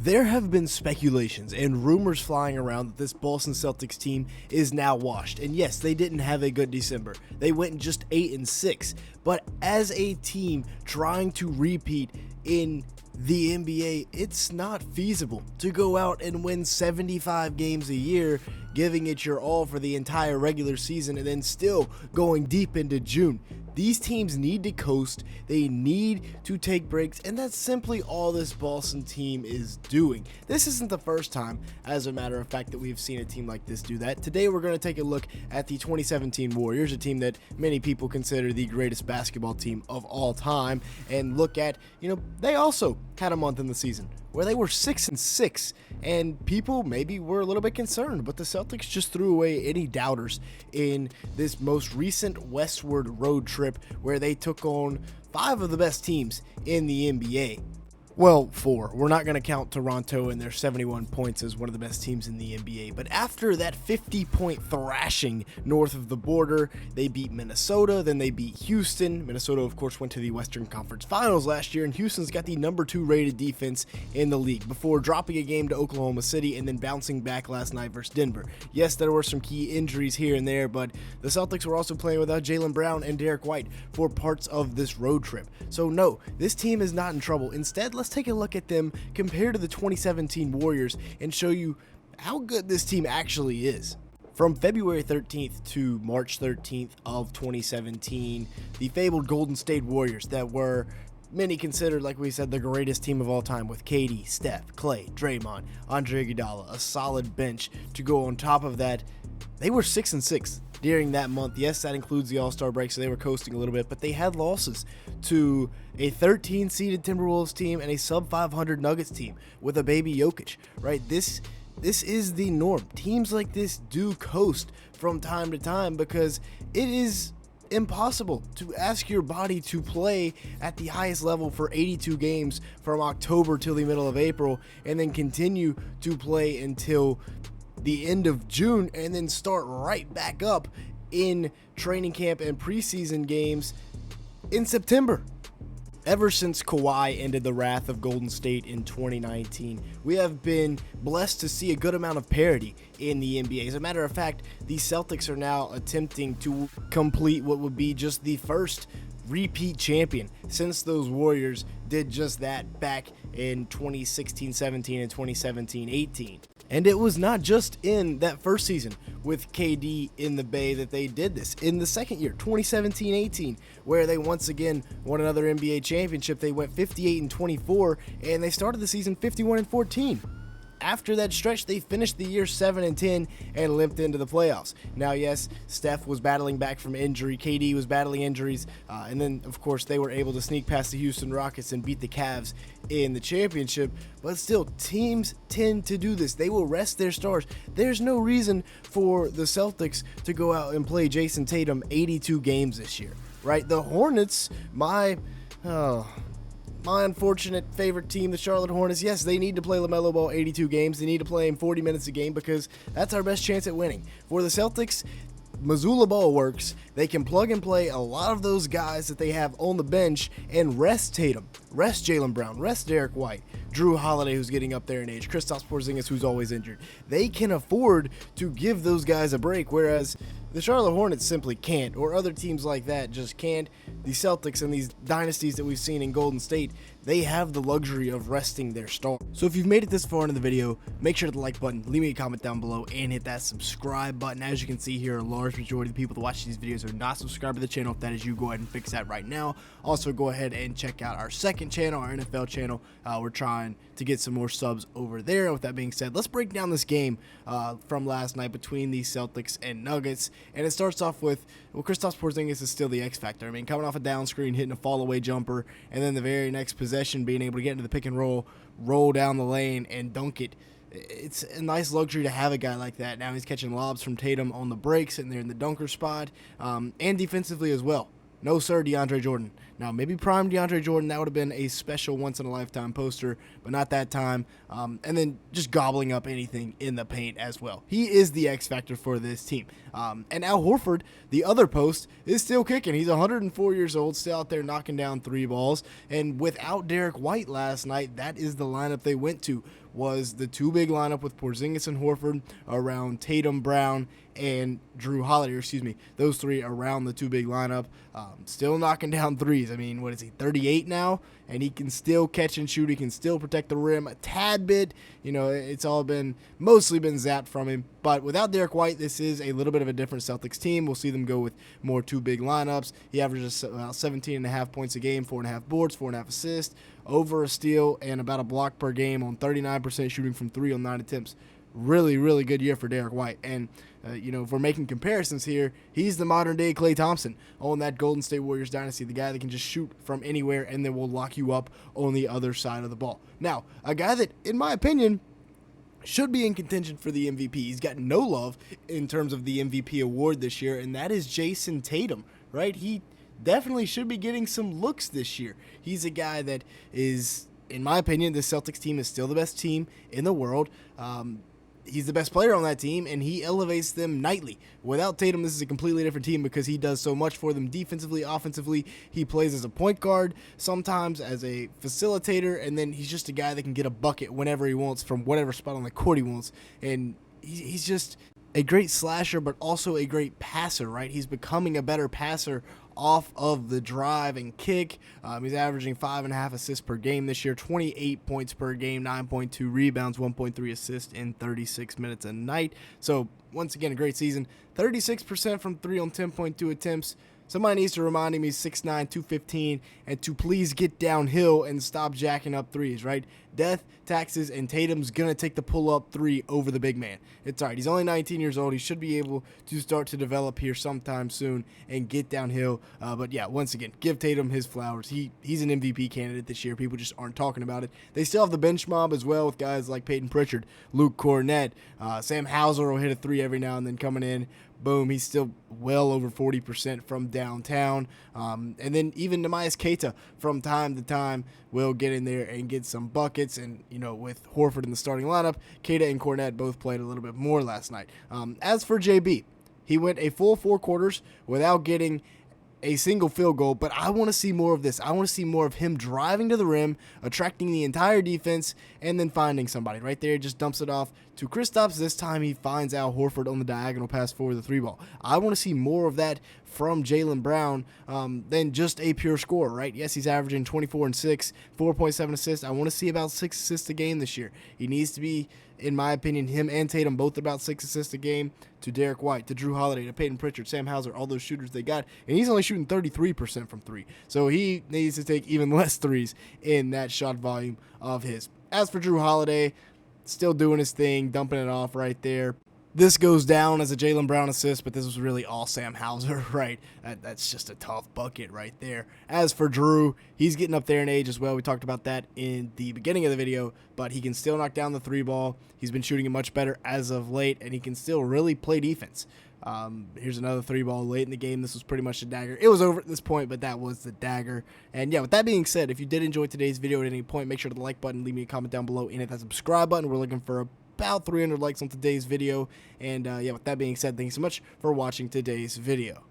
There have been speculations and rumors flying around that this Boston Celtics team is now washed. And yes, they didn't have a good December. They went just 8-6. But as a team trying to repeat in the NBA, it's not feasible to go out and win 75 games a year, giving it your all for the entire regular season, and then still going deep into June. These teams need to coast, they need to take breaks, and that's simply all this Boston team is doing. This isn't the first time, as a matter of fact, that we've seen a team like this do that. Today we're going to take a look at the 2017 Warriors, a team that many people consider the greatest basketball team of all time, and look at, they also had a month in the season where they were 6-6, and people maybe were a little bit concerned, but the Celtics just threw away any doubters in this most recent westward road trip where they took on 5 of the best teams in the NBA. Well, 4. We're not going to count Toronto and their 71 points as one of the best teams in the NBA. But after that 50-point thrashing north of the border, they beat Minnesota, then they beat Houston. Minnesota, of course, went to the Western Conference Finals last year, and Houston's got the number 2 rated defense in the league before dropping a game to Oklahoma City and then bouncing back last night versus Denver. Yes, there were some key injuries here and there, but the Celtics were also playing without Jaylen Brown and Derek White for parts of this road trip. So no, this team is not in trouble. Instead, let's take a look at them compared to the 2017 Warriors and show you how good this team actually is. From February 13th to March 13th of 2017, the fabled Golden State Warriors that were many considered, like we said, the greatest team of all time with KD, Steph, Clay, Draymond, Andre Iguodala, a solid bench to go on top of that. They were 6-6 during that month. Yes, that includes the All-Star break, so they were coasting a little bit, but they had losses to a 13-seeded Timberwolves team and a sub-500 Nuggets team with a baby Jokic, right? This is the norm. Teams like this do coast from time to time because it is impossible to ask your body to play at the highest level for 82 games from October till the middle of April and then continue to play until the end of June and then start right back up in training camp and preseason games in September. Ever since Kawhi ended the wrath of Golden State in 2019, we have been blessed to see a good amount of parity in the NBA. As a matter of fact, the Celtics are now attempting to complete what would be just the first repeat champion since those Warriors did just that back in 2016-17 and 2017-18. And it was not just in that first season with KD in the Bay that they did this. In the second year, 2017-18, where they once again won another NBA championship, they went 58-24, and they started the season 51-14. After that stretch, they finished the year 7-10 and limped into the playoffs. Now, yes, Steph was battling back from injury, KD was battling injuries, and then, of course, they were able to sneak past the Houston Rockets and beat the Cavs in the championship. But still, teams tend to do this. They will rest their stars. There's no reason for the Celtics to go out and play Jayson Tatum 82 games this year, right? The Hornets, my unfortunate favorite team, the Charlotte Hornets, yes, they need to play LaMelo Ball 82 games. They need to play him 40 minutes a game because that's our best chance at winning. For the Celtics, Mazzulla Ball works. They can plug and play a lot of those guys that they have on the bench and rest Tatum, rest Jaylen Brown, rest Derek White, Drew Holiday, who's getting up there in age, Kristaps Porzingis, who's always injured. They can afford to give those guys a break, whereas the Charlotte Hornets simply can't, or other teams like that just can't. The Celtics and these dynasties that we've seen in Golden State, they have the luxury of resting their stars. So if you've made it this far into the video, make sure to hit the like button, leave me a comment down below, and hit that subscribe button. As you can see here, a large majority of the people that watch these videos are not subscribed to the channel. If that is you, go ahead and fix that right now. Also, go ahead and check out our second channel, our NFL channel. We're trying to get some more subs over there. And with that being said, let's break down this game from last night between the Celtics and Nuggets. And it starts off with, well, Kristaps Porzingis is still the X factor. I mean, coming off a down screen, hitting a fall away jumper, and then the very next possession being able to get into the pick and roll down the lane and dunk it. It's a nice luxury to have a guy like that. Now he's catching lobs from Tatum on the breaks, and they're in the dunker spot, and defensively as well. No, sir, DeAndre Jordan. Now, maybe prime DeAndre Jordan, that would have been a special once-in-a-lifetime poster, but not that time. And then just gobbling up anything in the paint as well. He is the X factor for this team. And Al Horford, the other post, is still kicking. He's 104 years old, still out there knocking down 3 balls. And without Derek White last night, that is the lineup they went to, was the 2 big lineup with Porzingis and Horford around Tatum, Brown, and Drew Holiday, those 3 around the 2 big lineup. Still knocking down threes. I mean, what is he, 38 now? And he can still catch and shoot. He can still protect the rim a tad bit. It's all mostly been zapped from him. But without Derek White, this is a little bit of a different Celtics team. We'll see them go with more 2 big lineups. He averages about 17.5 points a game, 4.5 boards, 4.5 assists, over a steal, and about a block per game on 39% shooting from 3 on 9 attempts. Really, really good year for Derek White. And, if we're making comparisons here, he's the modern-day Klay Thompson on that Golden State Warriors dynasty, the guy that can just shoot from anywhere and then will lock you up on the other side of the ball. Now, a guy that, in my opinion, should be in contention for the MVP. He's got no love in terms of the MVP award this year, and that is Jayson Tatum, right? He definitely should be getting some looks this year. He's a guy that is, in my opinion, the Celtics team is still the best team in the world. He's the best player on that team, and he elevates them nightly. Without Tatum, this is a completely different team because he does so much for them defensively, offensively. He plays as a point guard, sometimes as a facilitator, and then he's just a guy that can get a bucket whenever he wants from whatever spot on the court he wants. And he's just a great slasher, but also a great passer, right? He's becoming a better passer off of the drive and kick. He's averaging 5.5 assists per game this year, 28 points per game, 9.2 rebounds, 1.3 assists in 36 minutes a night. So once again, a great season. 36% from 3 on 10.2 attempts. Somebody needs to remind him he's 6'9", 215, and to please get downhill and stop jacking up threes, right? Death, taxes, and Tatum's going to take the pull-up 3 over the big man. It's all right. He's only 19 years old. He should be able to start to develop here sometime soon and get downhill. But, yeah, once again, give Tatum his flowers. He's an MVP candidate this year. People just aren't talking about it. They still have the bench mob as well with guys like Peyton Pritchard, Luke Cornett. Sam Hauser will hit a 3 every now and then coming in. Boom, he's still well over 40% from downtown. And then even Nemias Keita from time to time will get in there and get some buckets. And, with Horford in the starting lineup, Keita and Cornett both played a little bit more last night. As for JB, he went a full 4 quarters without getting a single field goal, but I want to see more of this. I want to see more of him driving to the rim, attracting the entire defense, and then finding somebody. Right there, just dumps it off to Kristaps. This time he finds Al Horford on the diagonal pass for the 3 ball. I want to see more of that from Jaylen Brown than just a pure scorer, right? Yes, he's averaging 24 and 6, 4.7 assists. I want to see about 6 assists a game this year. He needs to be, in my opinion, him and Tatum both about 6 assists a game, to Derek White, to Drew Holiday, to Peyton Pritchard, Sam Hauser, all those shooters they got. And he's only shooting 33% from 3. So he needs to take even less threes in that shot volume of his. As for Drew Holiday, still doing his thing, dumping it off right there. This goes down as a Jaylen Brown assist, but this was really all Sam Hauser, right? That's just a tough bucket right there. As for Drew, he's getting up there in age as well. We talked about that in the beginning of the video, but he can still knock down the 3 ball. He's been shooting it much better as of late, and he can still really play defense. Here's another 3 ball late in the game. This was pretty much a dagger. It was over at this point, but that was the dagger. And yeah, with that being said, if you did enjoy today's video at any point, make sure to the like button, leave me a comment down below, and hit that subscribe button. We're looking for about 300 likes on today's video. And yeah, with that being said, thanks so much for watching today's video.